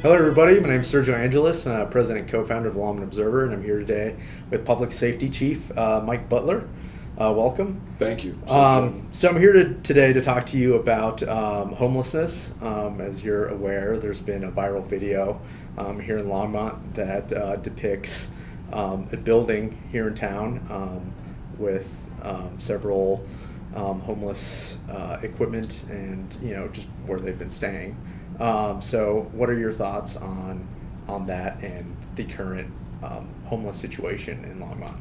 Hello, everybody. My name is Sergio Angelis, President and co-founder of the Longmont Observer, and I'm here today with Public Safety Chief Mike Butler. Welcome. Thank you. So I'm here today to talk to you about homelessness. As you're aware, there's been a viral video here in Longmont that depicts a building here in town with several homeless equipment and just where they've been staying. So what are your thoughts on that and the current homeless situation in Longmont?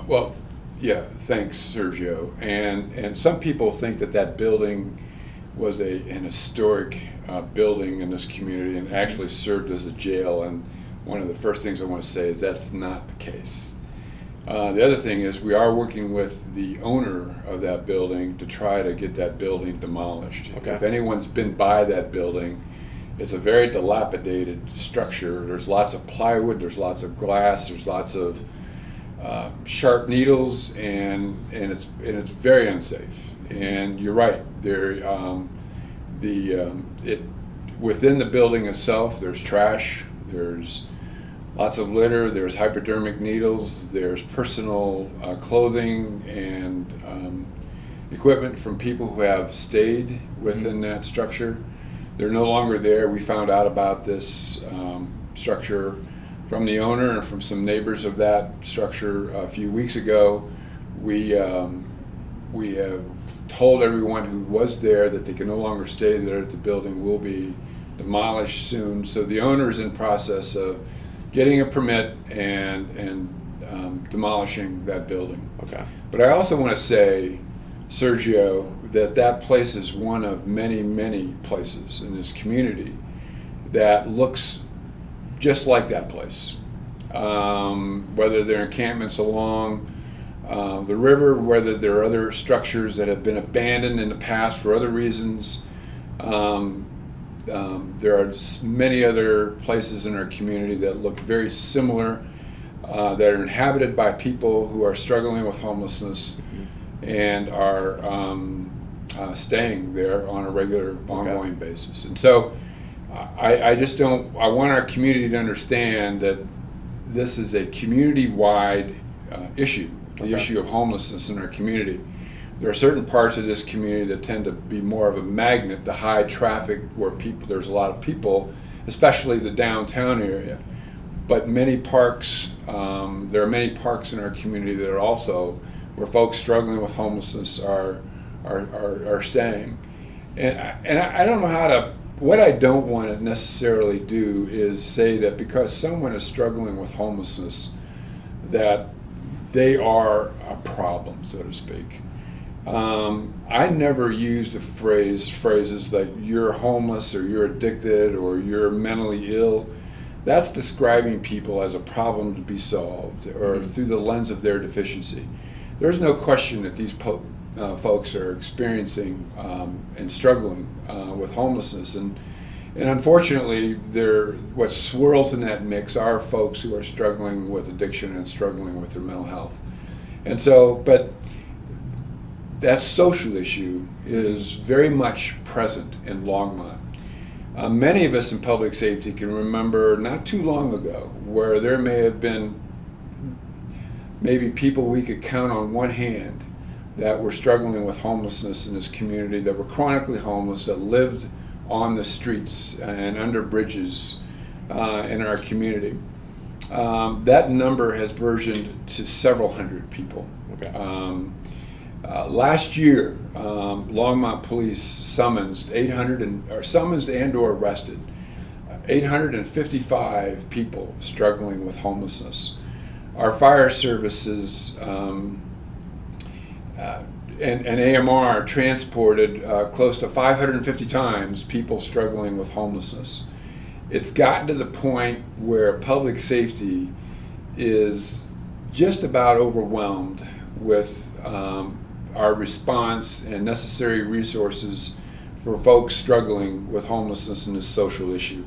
Well, yeah, thanks, Sergio. And some people think that building was an historic building in this community and actually served as a jail. And one of the first things I want to say is that's not the case. The other thing is we are working with the owner of that building to try to get that building demolished. Okay. If anyone's been by that building, it's a very dilapidated structure. There's lots of plywood, there's lots of glass, there's lots of sharp needles, and it's very unsafe. And you're right. Within the building itself, there's trash, there's lots of litter, there's hypodermic needles, there's personal clothing and equipment from people who have stayed within that structure. They're no longer there. We found out about this structure from the owner and from some neighbors of that structure a few weeks ago. We have told everyone who was there that they can no longer stay there, that the building will be demolished soon. So the owner is in process of getting a permit and demolishing that building. Okay. But I also want to say, Sergio, that place is one of many, many places in this community that looks just like that place. Whether they're encampments along the river, whether there are other structures that have been abandoned in the past for other reasons. There are many other places in our community that look very similar, that are inhabited by people who are struggling with homelessness and are staying there on a regular, ongoing basis. And so I want our community to understand that this is a community-wide issue, the issue of homelessness in our community. There are certain parts of this community that tend to be more of a magnet, the high traffic where there's a lot of people, especially the downtown area. But many parks, there are many parks in our community that are also where folks struggling with homelessness are staying. And I don't know what I don't want to necessarily do is say that because someone is struggling with homelessness, that they are a problem, so to speak. I never used phrases like you're homeless or you're addicted or you're mentally ill. That's describing people as a problem to be solved or through the lens of their deficiency. There's no question that these folks are experiencing and struggling with homelessness. And unfortunately, what swirls in that mix are folks who are struggling with addiction and struggling with their mental health. And so, but that social issue is very much present in Longmont. Many of us in public safety can remember not too long ago where there may have been maybe people we could count on one hand that were struggling with homelessness in this community, that were chronically homeless, that lived on the streets and under bridges in our community. That number has burgeoned to several hundred people. Okay. Last year, Longmont Police summoned and/or arrested 855 people struggling with homelessness. Our fire services and AMR transported close to 550 times people struggling with homelessness. It's gotten to the point where public safety is just about overwhelmed with our response and necessary resources for folks struggling with homelessness and this social issue.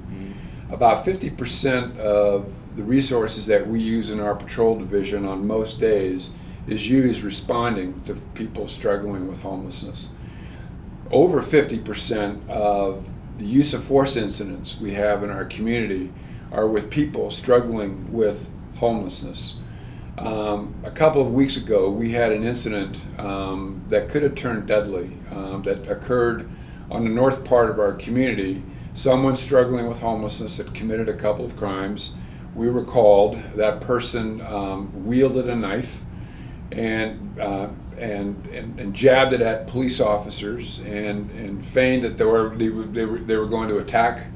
About 50% of the resources that we use in our patrol division on most days is used responding to people struggling with homelessness. Over 50% of the use of force incidents we have in our community are with people struggling with homelessness. A couple of weeks ago, we had an incident that could have turned deadly that occurred on the north part of our community. Someone struggling with homelessness had committed a couple of crimes. We were called. That person wielded a knife and jabbed it at police officers and feigned that they were going to attack.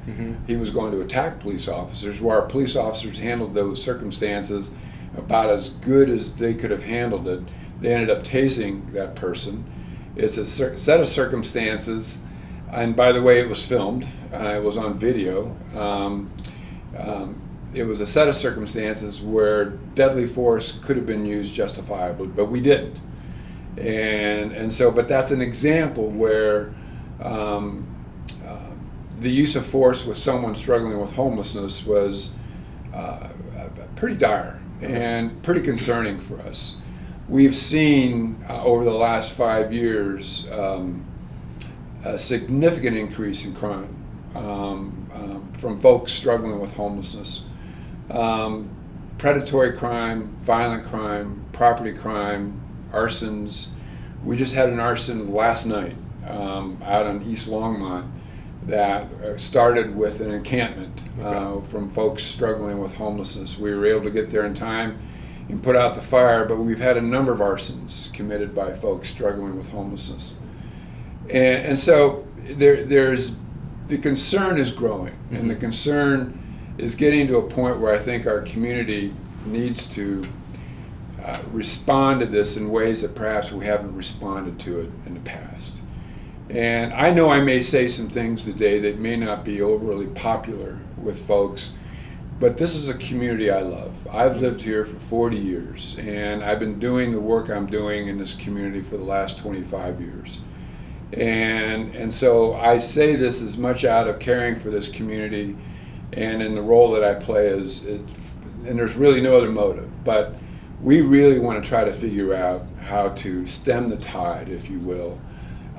He was going to attack police officers. Where our police officers handled those circumstances about as good as they could have handled it. They ended up tasing that person. It's a set of circumstances, and by the way, it was filmed. It was on video. It was a set of circumstances where deadly force could have been used justifiably, but we didn't. And so, but that's an example where the use of force with someone struggling with homelessness was pretty dire and pretty concerning for us. We've seen over the last 5 years a significant increase in crime from folks struggling with homelessness. Predatory crime, violent crime, property crime, arsons. We just had an arson last night out on East Longmont that started with an encampment from folks struggling with homelessness. We were able to get there in time and put out the fire, but we've had a number of arsons committed by folks struggling with homelessness. And so there's the concern is growing, and the concern is getting to a point where I think our community needs to respond to this in ways that perhaps we haven't responded to it in the past. And I know I may say some things today that may not be overly popular with folks, but this is a community I love. I've lived here for 40 years, and I've been doing the work I'm doing in this community for the last 25 years. And so I say this as much out of caring for this community and in the role that I play and there's really no other motive, but we really want to try to figure out how to stem the tide, if you will.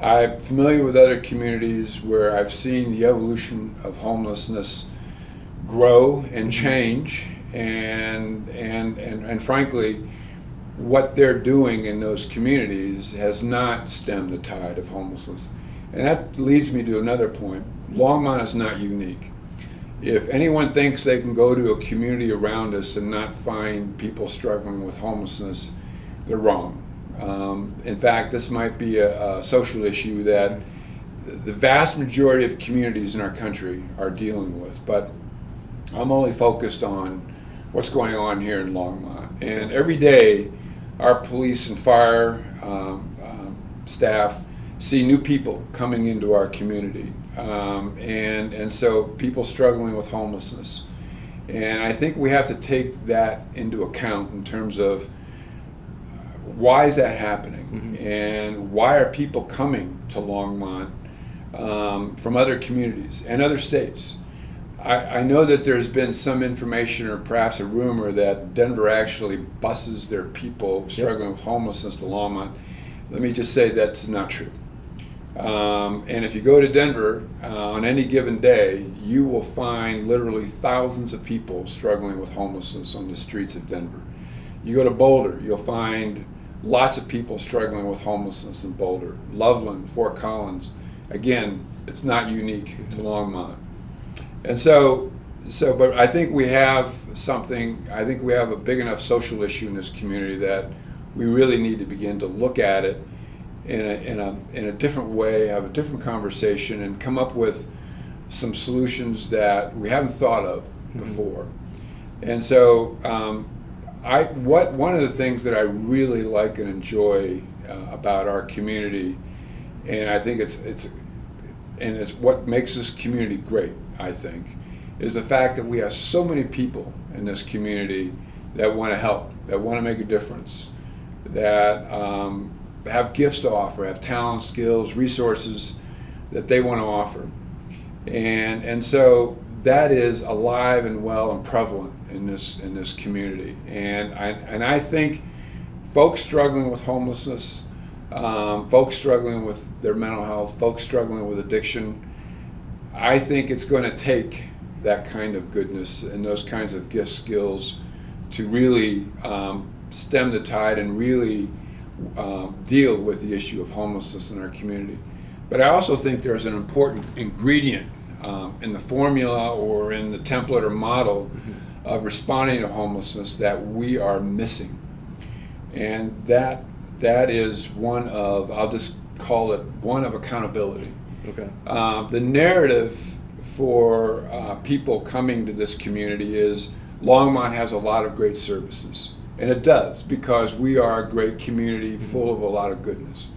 I'm familiar with other communities where I've seen the evolution of homelessness grow and change, and frankly, what they're doing in those communities has not stemmed the tide of homelessness. And that leads me to another point. Longmont is not unique. If anyone thinks they can go to a community around us and not find people struggling with homelessness, they're wrong. In fact, this might be a social issue that the vast majority of communities in our country are dealing with, but I'm only focused on what's going on here in Longmont. And every day, our police and fire staff see new people coming into our community, and so people struggling with homelessness. And I think we have to take that into account in terms of why is that happening, and why are people coming to Longmont from other communities and other states. I know that there's been some information or perhaps a rumor that Denver actually buses their people struggling with homelessness to Longmont. Let me just say that's not true. And if you go to Denver on any given day, you will find literally thousands of people struggling with homelessness on the streets of Denver. You go to Boulder, you'll find lots of people struggling with homelessness in Boulder. Loveland, Fort Collins, again, it's not unique to Longmont. And but I think we have I think we have a big enough social issue in this community that we really need to begin to look at it in a different way, have a different conversation, and come up with some solutions that we haven't thought of before. And so one of the things that I really like and enjoy about our community, and I think it's what makes this community great, I think, is the fact that we have so many people in this community that want to help, that want to make a difference, that have gifts to offer, have talent, skills, resources that they want to offer. And so that is alive and well and prevalent in this community. And I think folks struggling with homelessness, folks struggling with their mental health, folks struggling with addiction, I think it's going to take that kind of goodness and those kinds of gift skills to really stem the tide and really deal with the issue of homelessness in our community. But I also think there's an important ingredient in the formula or in the template or model of responding to homelessness that we are missing. And that is one of, I'll just call it one of accountability. Okay. The narrative for people coming to this community is Longmont has a lot of great services. And it does, because we are a great community full of a lot of goodness.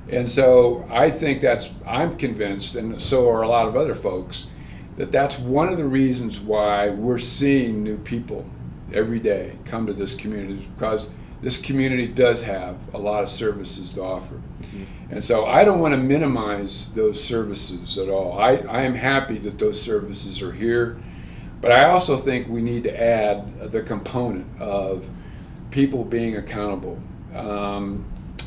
And so I think I'm convinced, and so are a lot of other folks, that that's one of the reasons why we're seeing new people every day come to this community, because this community does have a lot of services to offer. And so I don't want to minimize those services at all. I am happy that those services are here, but I also think we need to add the component of people being accountable.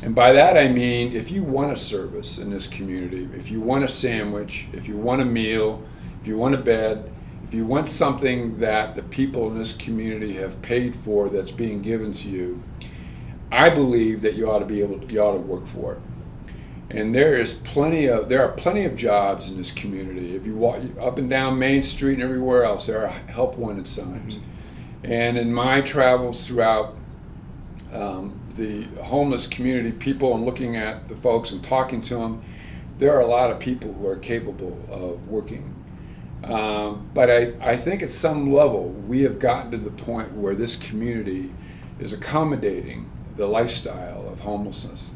And by that I mean, if you want a service in this community, if you want a sandwich, if you want a meal, if you want a bed, if you want something that the people in this community have paid for that's being given to you, I believe that you ought to work for it. And there are plenty of jobs in this community. If you walk up and down Main Street and everywhere else, there are help wanted signs. And in my travels throughout the homeless community, people, and looking at the folks and talking to them, there are a lot of people who are capable of working. But I think at some level we have gotten to the point where this community is accommodating the lifestyle of homelessness.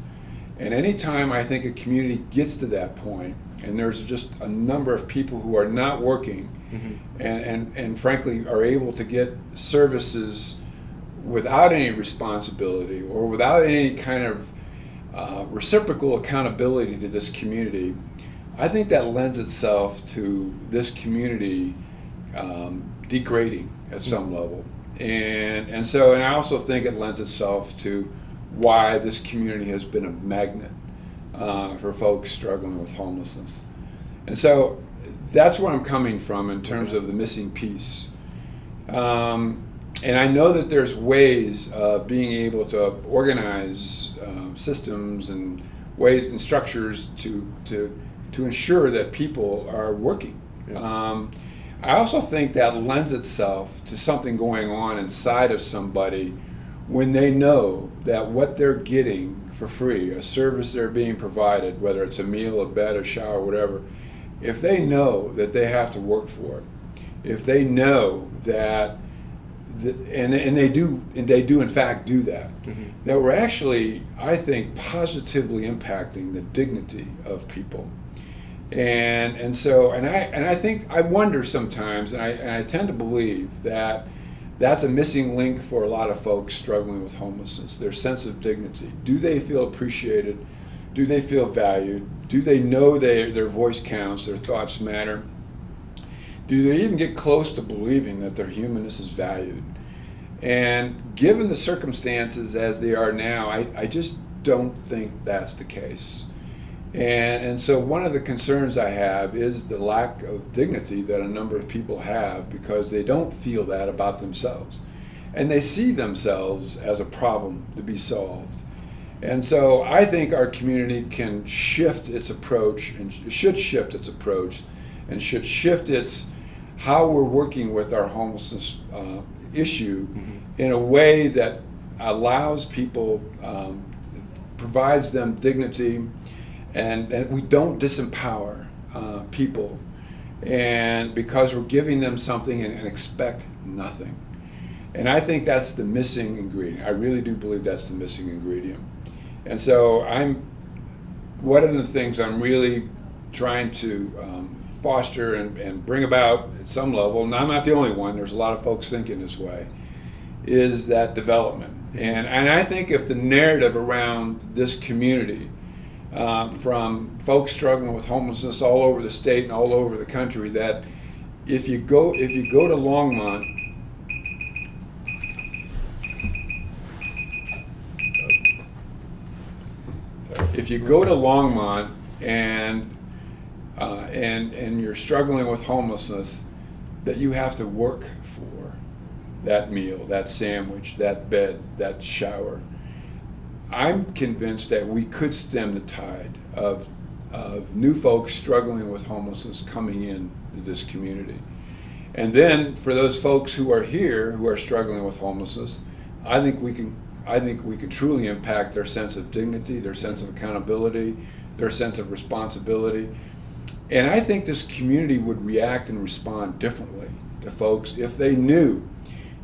And anytime I think a community gets to that point, and there's just a number of people who are not working, and frankly are able to get services without any responsibility or without any kind of reciprocal accountability to this community, I think that lends itself to this community degrading at some level. And I also think it lends itself to why this community has been a magnet for folks struggling with homelessness. And so that's where I'm coming from in terms of the missing piece. And I know that there's ways of being able to organize systems and ways and structures to ensure that people are working. I also think that lends itself to something going on inside of somebody when they know that what they're getting for free, a service they're being provided, whether it's a meal, a bed, a shower, whatever, if they know that they have to work for it, if they know that, and they do in fact do that, that we're actually, I think, positively impacting the dignity of people. And I think, I wonder sometimes, and I tend to believe that that's a missing link for a lot of folks struggling with homelessness, their sense of dignity. Do they feel appreciated? Do they feel valued? Do they know their voice counts, their thoughts matter? Do they even get close to believing that their humanness is valued? And given the circumstances as they are now, I just don't think that's the case. And so one of the concerns I have is the lack of dignity that a number of people have, because they don't feel that about themselves. And they see themselves as a problem to be solved. And so I think our community can shift its approach, and should shift its approach, and should shift its how we're working with our homelessness issue in a way that allows people, provides them dignity, and we don't disempower people, and because we're giving them something and expect nothing. And I think that's the missing ingredient. I really do believe that's the missing ingredient. And so one of the things I'm really trying to foster and bring about at some level, and I'm not the only one, there's a lot of folks thinking this way, is that development. And I think if the narrative around this community, from folks struggling with homelessness all over the state and all over the country, that if you go to Longmont, and and you're struggling with homelessness, that you have to work for that meal, that sandwich, that bed, that shower. I'm convinced that we could stem the tide of new folks struggling with homelessness coming in to this community. And then for those folks who are here who are struggling with homelessness, I think we can truly impact their sense of dignity, their sense of accountability, their sense of responsibility. And I think this community would react and respond differently to folks if they knew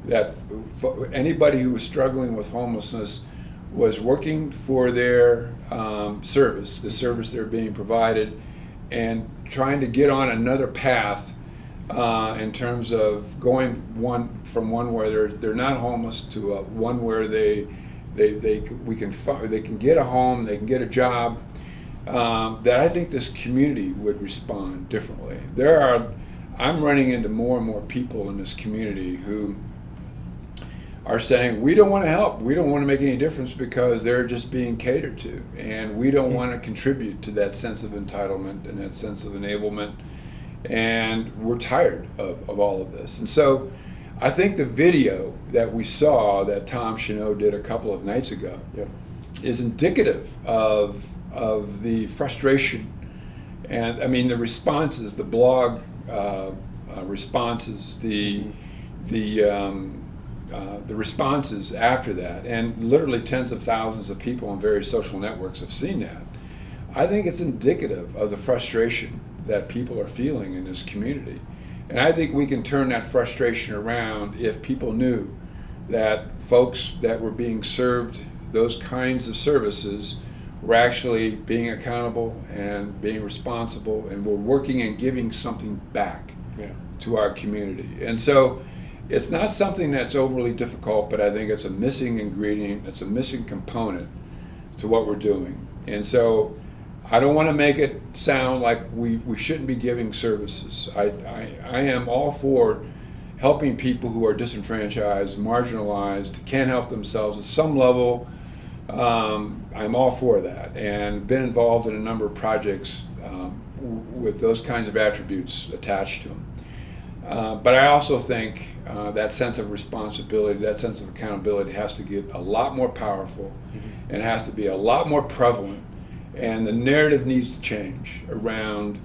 that anybody who was struggling with homelessness was working for their service, the service they're being provided, and trying to get on another path in terms of going from one where they're not homeless to one where they can get a home, they can get a job. That I think this community would respond differently. I'm running into more and more people in this community who are saying, we don't want to help, we don't want to make any difference because they're just being catered to, and we don't want to contribute to that sense of entitlement and that sense of enablement, and we're tired of all of this. And so I think the video that we saw that Tom Cheneau did a couple of nights ago is indicative of the frustration, and I mean the responses, the blog responses, the responses after that, and literally tens of thousands of people on various social networks have seen that. I think it's indicative of the frustration that people are feeling in this community, and I think we can turn that frustration around if people knew that folks that were being served those kinds of services were actually being accountable and being responsible, and were working and giving something back to our community. And so it's not something that's overly difficult, but I think it's a missing ingredient, it's a missing component to what we're doing. And so I don't want to make it sound like we shouldn't be giving services. I am all for helping people who are disenfranchised, marginalized, can't help themselves at some level. I'm all for that, and been involved in a number of projects with those kinds of attributes attached to them. But I also think that sense of responsibility, that sense of accountability has to get a lot more powerful, and has to be a lot more prevalent, and the narrative needs to change around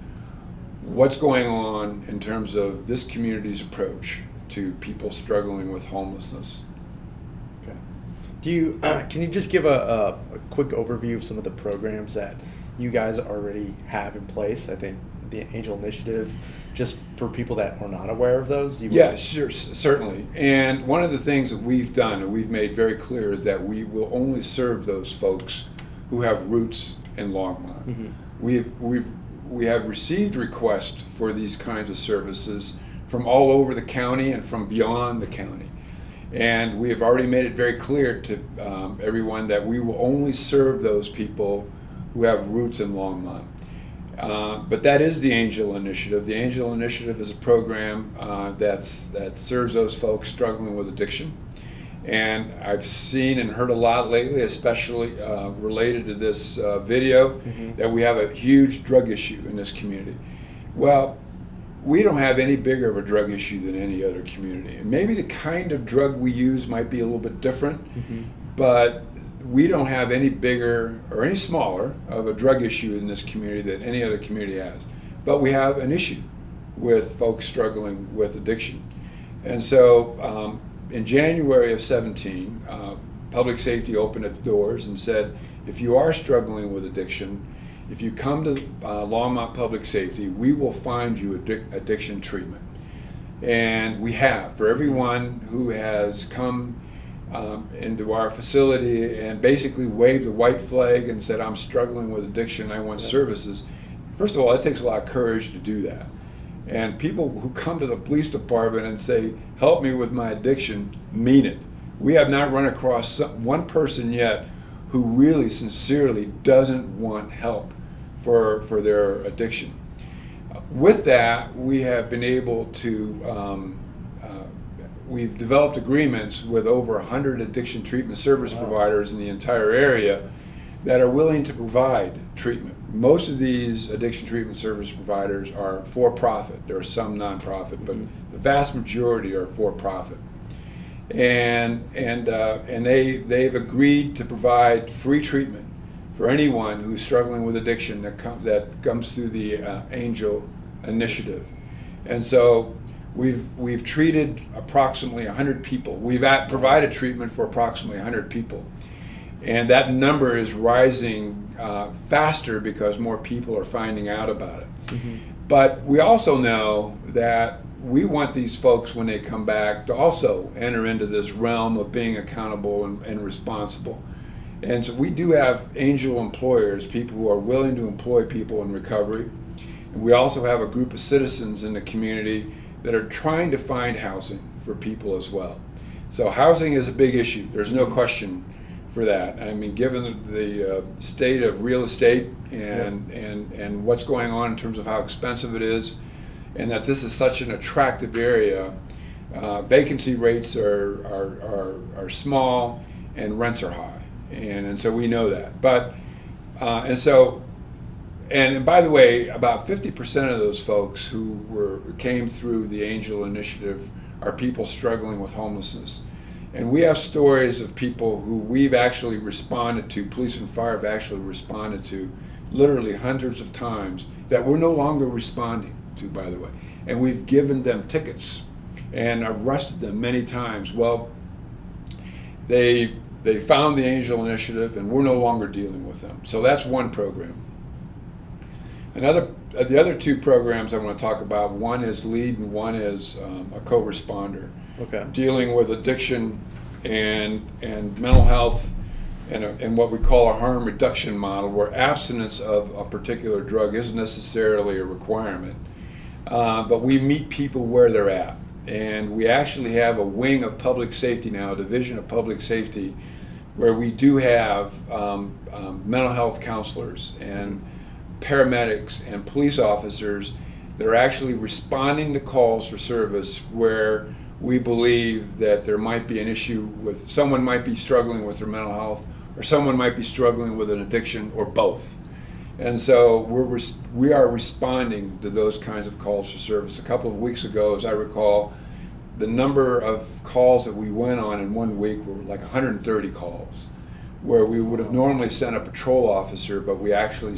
what's going on in terms of this community's approach to people struggling with homelessness. Can you just give a quick overview of some of the programs that you guys already have in place? I think the Angel Initiative, just for people that are not aware of those. Yeah, sure, certainly. And one of the things that we've done and we've made very clear is that we will only serve those folks who have roots in Longmont. We have received requests for these kinds of services from all over the county and from beyond the county. And we have already made it very clear to everyone that we will only serve those people who have roots in Longmont. But that is the Angel Initiative. The Angel Initiative is a program that serves those folks struggling with addiction. And I've seen and heard a lot lately, especially related to this video, that we have a huge drug issue in this community. Well, we don't have any bigger of a drug issue than any other community. And maybe the kind of drug we use might be a little bit different, but we don't have any bigger or any smaller of a drug issue in this community than any other community has. But we have an issue with folks struggling with addiction. And so in January of 17, Public Safety opened its doors and said, if you are struggling with addiction, if you come to Longmont Public Safety, we will find you addiction treatment. And we have, for everyone who has come into our facility and basically waved a white flag and said, I'm struggling with addiction, I want services. First of all, it takes a lot of courage to do that. And people who come to the police department and say, help me with my addiction, mean it. We have not run across one person yet who really sincerely doesn't want help for their addiction. With that, we have been able to, we've developed agreements with over 100 addiction treatment service providers in the entire area that are willing to provide treatment, most of these addiction treatment service providers are for-profit. There are some nonprofit, but the vast majority are for-profit. And they've agreed to provide free treatment for anyone who's struggling with addiction that comes through the Angel Initiative. And so we've treated approximately 100 people. We've provided treatment for approximately 100 people. And that number is rising faster because more people are finding out about it. Mm-hmm. But we also know that we want these folks, when they come back, to also enter into this realm of being accountable and responsible. And so we do have angel employers, people who are willing to employ people in recovery. And we also have a group of citizens in the community that are trying to find housing for people as well. So housing is a big issue. There's no question for that. I mean, given the state of real estate and what's going on in terms of how expensive it is, and that this is such an attractive area, vacancy rates are small and rents are high, and so we know that. But and by the way, about 50% of those folks who came through the Angel Initiative are people struggling with homelessness. And we have stories of people who we've actually responded to, police and fire have actually responded to literally hundreds of times, that we're no longer responding to, by the way. And we've given them tickets and arrested them many times. Well, they found the Angel Initiative and we're no longer dealing with them. So that's one program. The other two programs I want to talk about, one is LEAD and one is a co-responder. Okay. Dealing with addiction and mental health and what we call a harm reduction model, where abstinence of a particular drug isn't necessarily a requirement, but we meet people where they're at. And we actually have a wing of public safety now, a division of public safety, where we do have mental health counselors and paramedics and police officers that are actually responding to calls for service where we believe that there might be an issue with someone might be struggling with their mental health, or someone might be struggling with an addiction, or both. And so we are responding to those kinds of calls for service. A couple of weeks ago, as I recall, the number of calls that we went on in 1 week were like 130 calls, where we would have normally sent a patrol officer, but we actually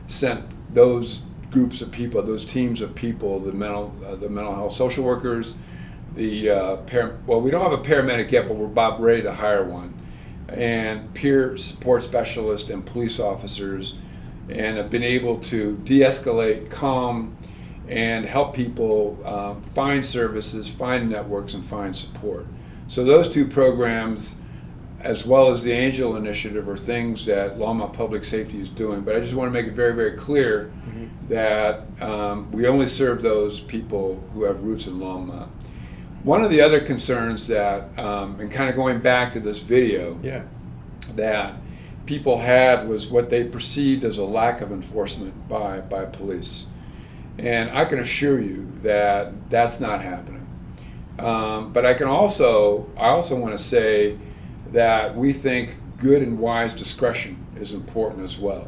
sent those groups of people, those teams of people, the mental health social workers, we don't have a paramedic yet, but we're about ready to hire one, and peer support specialists and police officers, and have been able to de-escalate, calm, and help people find services, find networks, and find support. So those two programs, as well as the Angel Initiative, are things that Longmont Public Safety is doing. But I just want to make it very, very clear that we only serve those people who have roots in Longmont. One of the other concerns that, and kind of going back to this video, that people had was what they perceived as a lack of enforcement by police. And I can assure you that that's not happening. But I also want to say that we think good and wise discretion is important as well.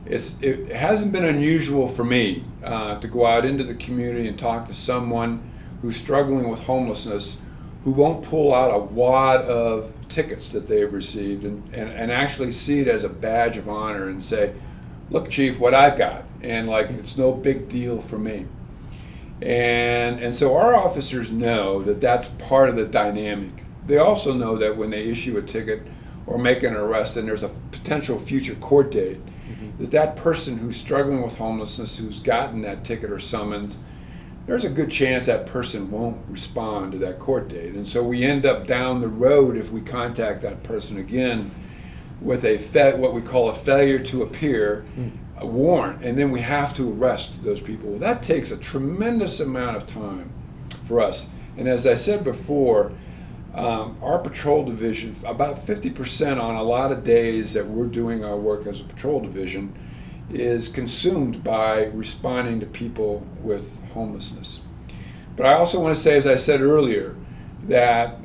It hasn't been unusual for me to go out into the community and talk to someone who's struggling with homelessness who won't pull out a wad of tickets that they've received and actually see it as a badge of honor and say, look, Chief, what I've got, and like it's no big deal for me. And so our officers know that that's part of the dynamic. They also know that when they issue a ticket or make an arrest and there's a potential future court date, that person who's struggling with homelessness, who's gotten that ticket or summons, there's a good chance that person won't respond to that court date. And so we end up down the road, if we contact that person again, with what we call a failure to appear, a warrant, and then we have to arrest those people. Well, that takes a tremendous amount of time for us. And as I said before, our patrol division, about 50% on a lot of days that we're doing our work as a patrol division, is consumed by responding to people with homelessness. But I also want to say, as I said earlier, that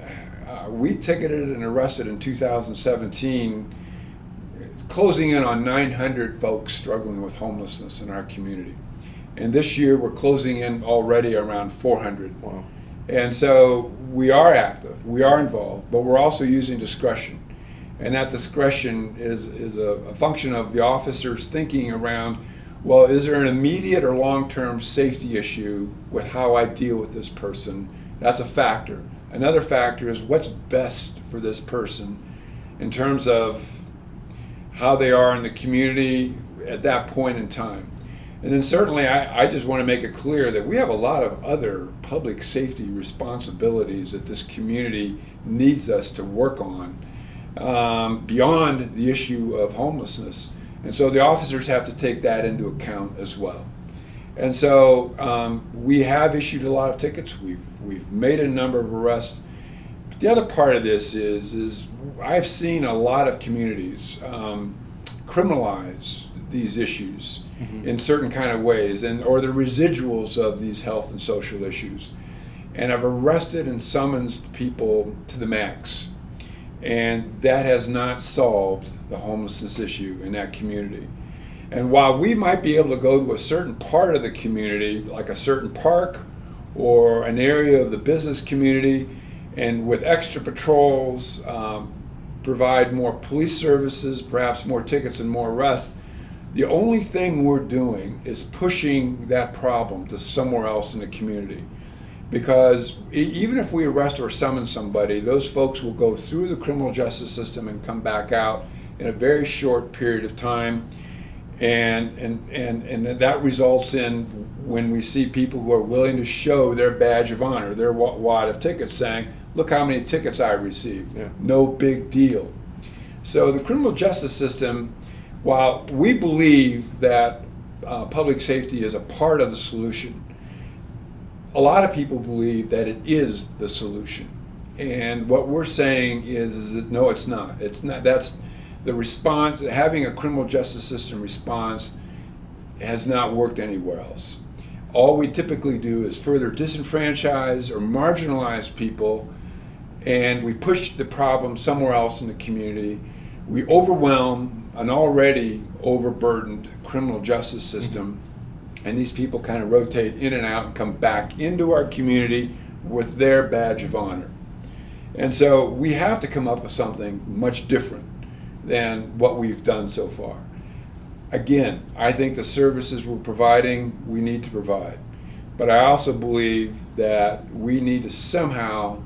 we ticketed and arrested in 2017 closing in on 900 folks struggling with homelessness in our community. And this year we're closing in already around 400. Wow. And so we are active, we are involved, but we're also using discretion. And that discretion is a function of the officers thinking around, well, is there an immediate or long-term safety issue with how I deal with this person? That's a factor. Another factor is what's best for this person in terms of how they are in the community at that point in time. And then certainly I just want to make it clear that we have a lot of other public safety responsibilities that this community needs us to work on beyond the issue of homelessness. And so the officers have to take that into account as well. And so we have issued a lot of tickets. We've made a number of arrests. But the other part of this is I've seen a lot of communities criminalize these issues in certain kind of ways, or the residuals of these health and social issues. And I've arrested and summoned people to the max. And that has not solved the homelessness issue in that community. And while we might be able to go to a certain part of the community, like a certain park or an area of the business community, and with extra patrols, provide more police services, perhaps more tickets and more arrests, the only thing we're doing is pushing that problem to somewhere else in the community. Because even if we arrest or summon somebody, those folks will go through the criminal justice system and come back out in a very short period of time. And that results in, when we see people who are willing to show their badge of honor, their wad of tickets, saying, look how many tickets I received. Yeah. No big deal. So the criminal justice system, while we believe that public safety is a part of the solution, a lot of people believe that it is the solution. And what we're saying is that no, it's not. It's not. That's the response. Having a criminal justice system response has not worked anywhere else. All we typically do is further disenfranchise or marginalize people, and we push the problem somewhere else in the community. We overwhelm an already overburdened criminal justice system, and these people kind of rotate in and out and come back into our community with their badge of honor. And so we have to come up with something much different than what we've done so far. Again, I think the services we're providing, we need to provide. But I also believe that we need to somehow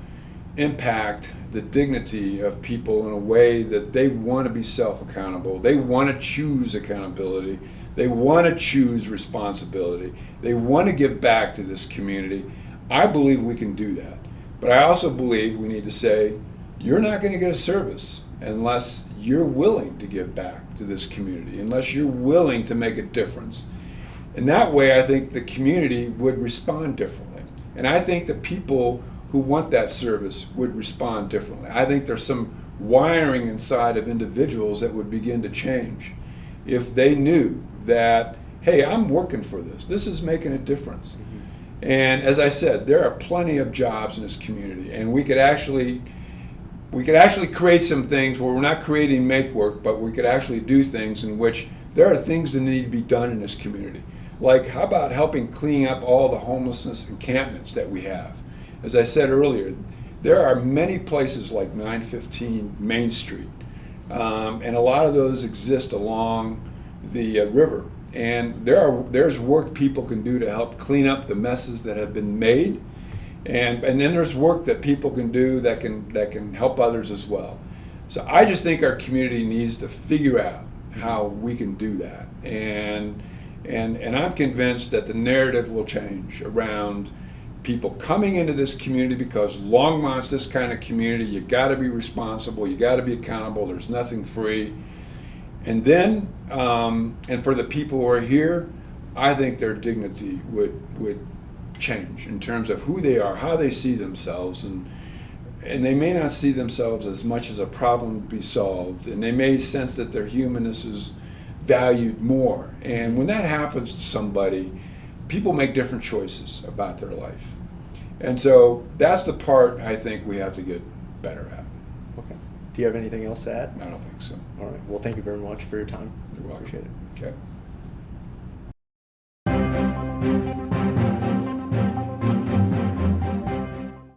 impact the dignity of people in a way that they want to be self-accountable. They want to choose accountability. They want to choose responsibility. They want to give back to this community. I believe we can do that. But I also believe we need to say, you're not going to get a service unless you're willing to give back to this community, unless you're willing to make a difference. And that way, I think the community would respond differently. And I think the people who want that service would respond differently. I think there's some wiring inside of individuals that would begin to change if they knew that, hey, I'm working for this. This is making a difference. And as I said, there are plenty of jobs in this community, and we could actually create some things where we're not creating make work, but we could actually do things in which there are things that need to be done in this community. Like, how about helping clean up all the homelessness encampments that we have? As I said earlier, there are many places like 915 Main Street, and a lot of those exist along the river. And there's work people can do to help clean up the messes that have been made, and then there's work that people can do that can help others as well. So I just think our community needs to figure out how we can do that, and I'm convinced that the narrative will change around people coming into this community, because Longmont's this kind of community. You got to be responsible, you got to be accountable. There's nothing free. And then, and for the people who are here, I think their dignity would change in terms of who they are, how they see themselves, and they may not see themselves as much as a problem to be solved, and they may sense that their humanness is valued more. And when that happens to somebody, people make different choices about their life. And so that's the part I think we have to get better at. Okay. Do you have anything else to add? I don't think so. All right. Well, thank you very much for your time. You're welcome. Appreciate it. Okay.